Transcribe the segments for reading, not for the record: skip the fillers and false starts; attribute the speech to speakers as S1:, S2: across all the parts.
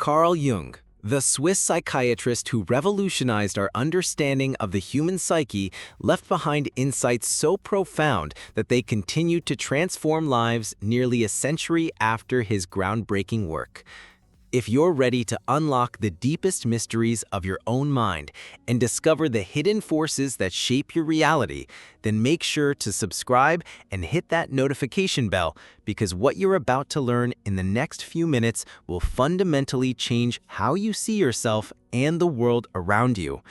S1: Carl Jung, the Swiss psychiatrist who revolutionized our understanding of the human psyche, left behind insights so profound that they continue to transform lives nearly a century after his groundbreaking work. If you're ready to unlock the deepest mysteries of your own mind and discover the hidden forces that shape your reality, then make sure to subscribe and hit that notification bell, because what you're about to learn in the next few minutes will fundamentally change how you see yourself and the world around you.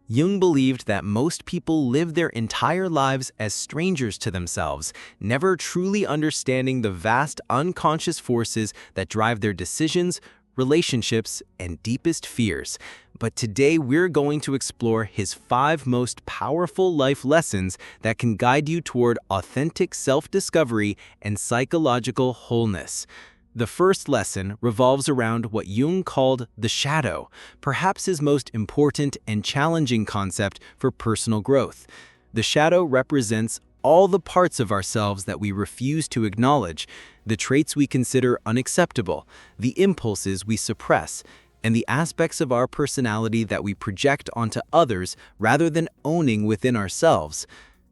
S1: Jung believed that most people live their entire lives as strangers to themselves, never truly understanding the vast unconscious forces that drive their decisions, relationships, and deepest fears. But today we're going to explore his 5 most powerful life lessons that can guide you toward authentic self-discovery and psychological wholeness. The first lesson revolves around what Jung called the shadow, perhaps his most important and challenging concept for personal growth. The shadow represents all the parts of ourselves that we refuse to acknowledge, the traits we consider unacceptable, the impulses we suppress, and the aspects of our personality that we project onto others rather than owning within ourselves.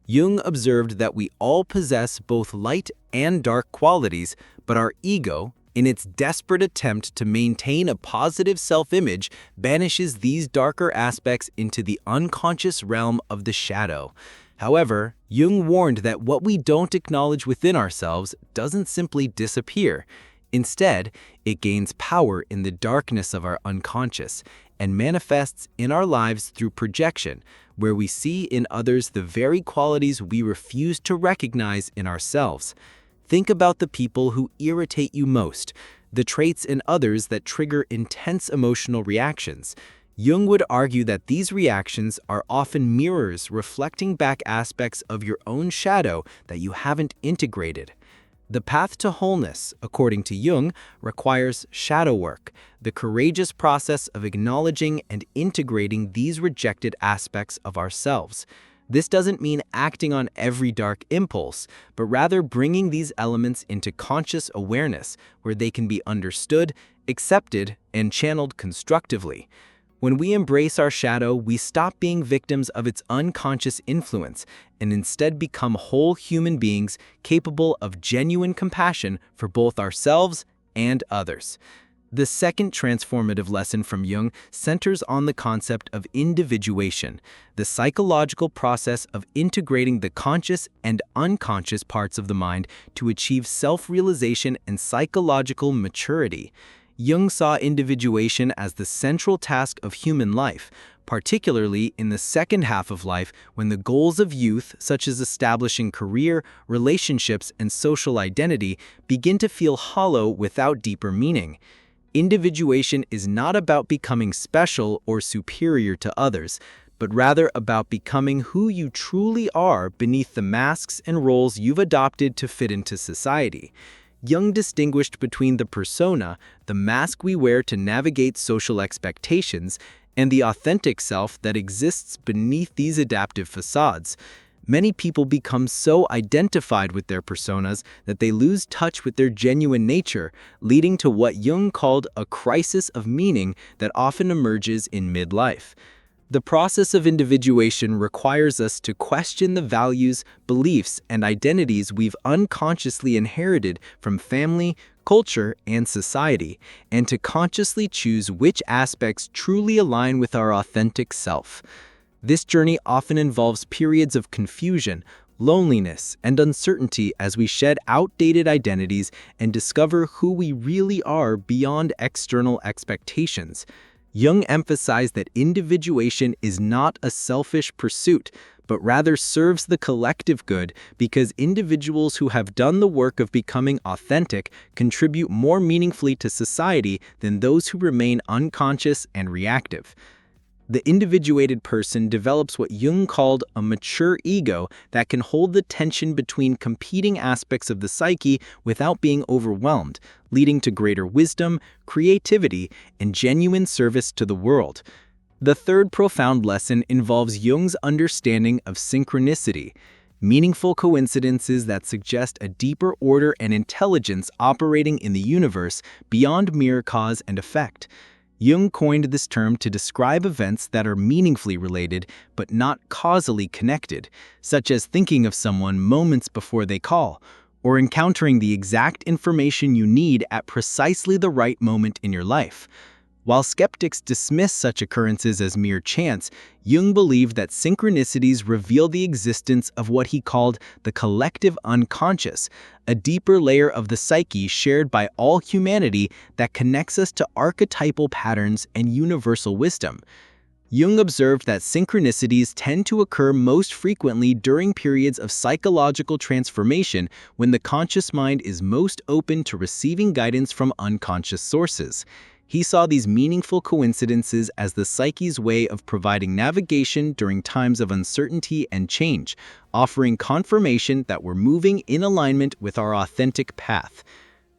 S1: Jung observed that we all possess both light and dark qualities, but our ego, in its desperate attempt to maintain a positive self-image, banishes these darker aspects into the unconscious realm of the shadow. However, Jung warned that what we don't acknowledge within ourselves doesn't simply disappear. Instead, it gains power in the darkness of our unconscious and manifests in our lives through projection, where we see in others the very qualities we refuse to recognize in ourselves. Think about the people who irritate you most, the traits in others that trigger intense emotional reactions. Jung would argue that these reactions are often mirrors reflecting back aspects of your own shadow that you haven't integrated. The path to wholeness, according to Jung, requires shadow work, the courageous process of acknowledging and integrating these rejected aspects of ourselves. This doesn't mean acting on every dark impulse, but rather bringing these elements into conscious awareness where they can be understood, accepted, and channeled constructively. When we embrace our shadow, we stop being victims of its unconscious influence and instead become whole human beings capable of genuine compassion for both ourselves and others. The second transformative lesson from Jung centers on the concept of individuation, the psychological process of integrating the conscious and unconscious parts of the mind to achieve self-realization and psychological maturity. Jung saw individuation as the central task of human life, particularly in the second half of life when the goals of youth, such as establishing career, relationships, and social identity, begin to feel hollow without deeper meaning. Individuation is not about becoming special or superior to others, but rather about becoming who you truly are beneath the masks and roles you've adopted to fit into society. Jung distinguished between the persona, the mask we wear to navigate social expectations, and the authentic self that exists beneath these adaptive facades. Many people become so identified with their personas that they lose touch with their genuine nature, leading to what Jung called a crisis of meaning that often emerges in midlife. The process of individuation requires us to question the values, beliefs, and identities we've unconsciously inherited from family, culture, and society, and to consciously choose which aspects truly align with our authentic self. This journey often involves periods of confusion, loneliness, and uncertainty as we shed outdated identities and discover who we really are beyond external expectations. Jung emphasized that individuation is not a selfish pursuit, but rather serves the collective good because individuals who have done the work of becoming authentic contribute more meaningfully to society than those who remain unconscious and reactive. The individuated person develops what Jung called a mature ego that can hold the tension between competing aspects of the psyche without being overwhelmed, leading to greater wisdom, creativity, and genuine service to the world. The third profound lesson involves Jung's understanding of synchronicity, meaningful coincidences that suggest a deeper order and intelligence operating in the universe beyond mere cause and effect. Jung coined this term to describe events that are meaningfully related but not causally connected, such as thinking of someone moments before they call, or encountering the exact information you need at precisely the right moment in your life. While skeptics dismiss such occurrences as mere chance, Jung believed that synchronicities reveal the existence of what he called the collective unconscious, a deeper layer of the psyche shared by all humanity that connects us to archetypal patterns and universal wisdom. Jung observed that synchronicities tend to occur most frequently during periods of psychological transformation when the conscious mind is most open to receiving guidance from unconscious sources. He saw these meaningful coincidences as the psyche's way of providing navigation during times of uncertainty and change, offering confirmation that we're moving in alignment with our authentic path.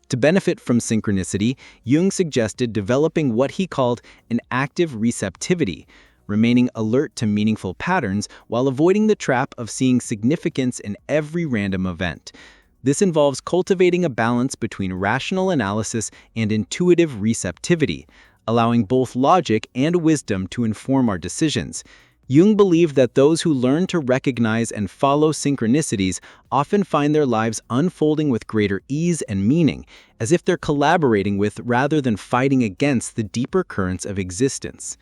S1: To benefit from synchronicity, Jung suggested developing what he called an active receptivity, remaining alert to meaningful patterns while avoiding the trap of seeing significance in every random event. This involves cultivating a balance between rational analysis and intuitive receptivity, allowing both logic and wisdom to inform our decisions. Jung believed that those who learn to recognize and follow synchronicities often find their lives unfolding with greater ease and meaning, as if they're collaborating with rather than fighting against the deeper currents of existence.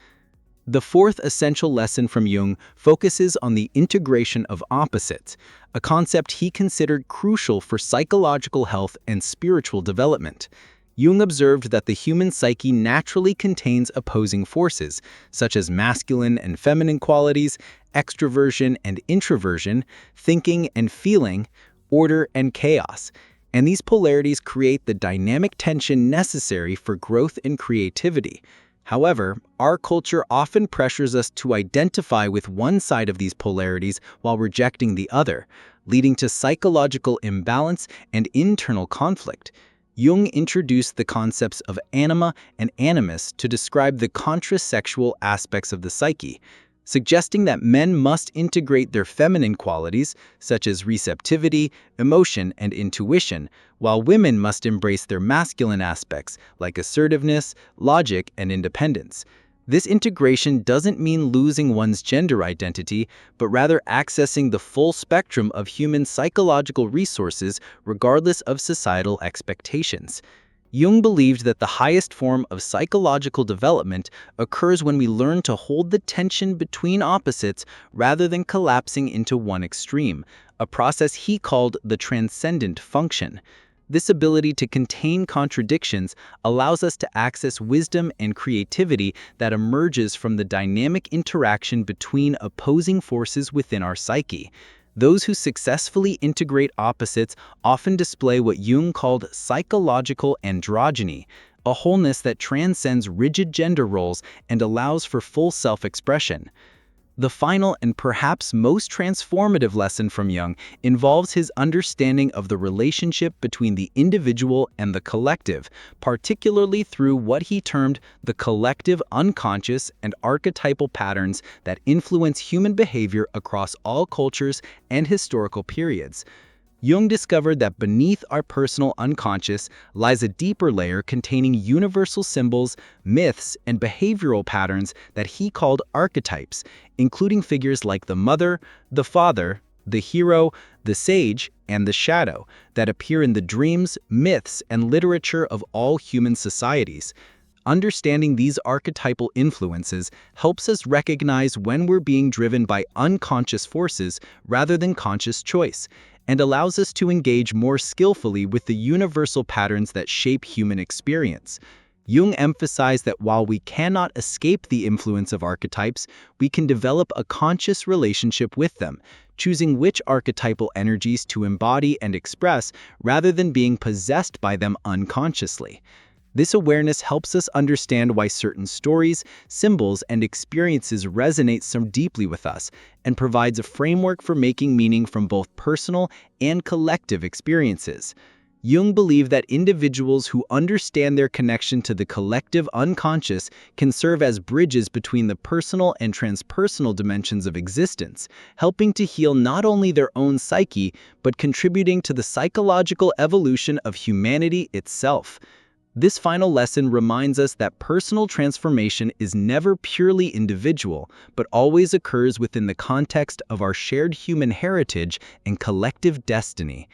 S1: The fourth essential lesson from Jung focuses on the integration of opposites, a concept he considered crucial for psychological health and spiritual development. Jung observed that the human psyche naturally contains opposing forces, such as masculine and feminine qualities, extroversion and introversion, thinking and feeling, order and chaos. And these polarities create the dynamic tension necessary for growth and creativity. However, our culture often pressures us to identify with one side of these polarities while rejecting the other, leading to psychological imbalance and internal conflict. Jung introduced the concepts of anima and animus to describe the contrasexual aspects of the psyche, suggesting that men must integrate their feminine qualities, such as receptivity, emotion, and intuition, while women must embrace their masculine aspects, like assertiveness, logic, and independence. This integration doesn't mean losing one's gender identity, but rather accessing the full spectrum of human psychological resources regardless of societal expectations. Jung believed that the highest form of psychological development occurs when we learn to hold the tension between opposites rather than collapsing into one extreme, a process he called the transcendent function. This ability to contain contradictions allows us to access wisdom and creativity that emerges from the dynamic interaction between opposing forces within our psyche. Those who successfully integrate opposites often display what Jung called psychological androgyny, a wholeness that transcends rigid gender roles and allows for full self-expression. The final and perhaps most transformative lesson from Jung involves his understanding of the relationship between the individual and the collective, particularly through what he termed the collective unconscious and archetypal patterns that influence human behavior across all cultures and historical periods. Jung discovered that beneath our personal unconscious lies a deeper layer containing universal symbols, myths, and behavioral patterns that he called archetypes, including figures like the mother, the father, the hero, the sage, and the shadow that appear in the dreams, myths, and literature of all human societies. Understanding these archetypal influences helps us recognize when we're being driven by unconscious forces rather than conscious choice, and allows us to engage more skillfully with the universal patterns that shape human experience. Jung emphasized that while we cannot escape the influence of archetypes, we can develop a conscious relationship with them, choosing which archetypal energies to embody and express rather than being possessed by them unconsciously. This awareness helps us understand why certain stories, symbols, and experiences resonate so deeply with us, and provides a framework for making meaning from both personal and collective experiences. Jung believed that individuals who understand their connection to the collective unconscious can serve as bridges between the personal and transpersonal dimensions of existence, helping to heal not only their own psyche, but contributing to the psychological evolution of humanity itself. This final lesson reminds us that personal transformation is never purely individual, but always occurs within the context of our shared human heritage and collective destiny.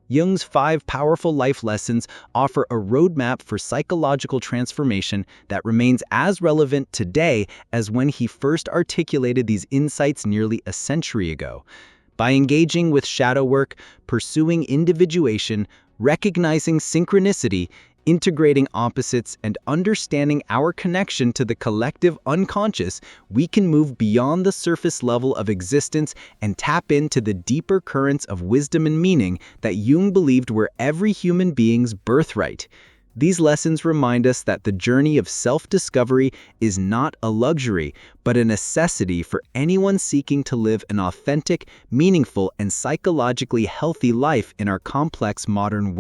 S1: Jung's 5 powerful life lessons offer a roadmap for psychological transformation that remains as relevant today as when he first articulated these insights nearly a century ago. By engaging with shadow work, pursuing individuation, recognizing synchronicity, integrating opposites, and understanding our connection to the collective unconscious, we can move beyond the surface level of existence and tap into the deeper currents of wisdom and meaning that Jung believed were every human being's birthright. These lessons remind us that the journey of self-discovery is not a luxury, but a necessity for anyone seeking to live an authentic, meaningful, and psychologically healthy life in our complex modern world.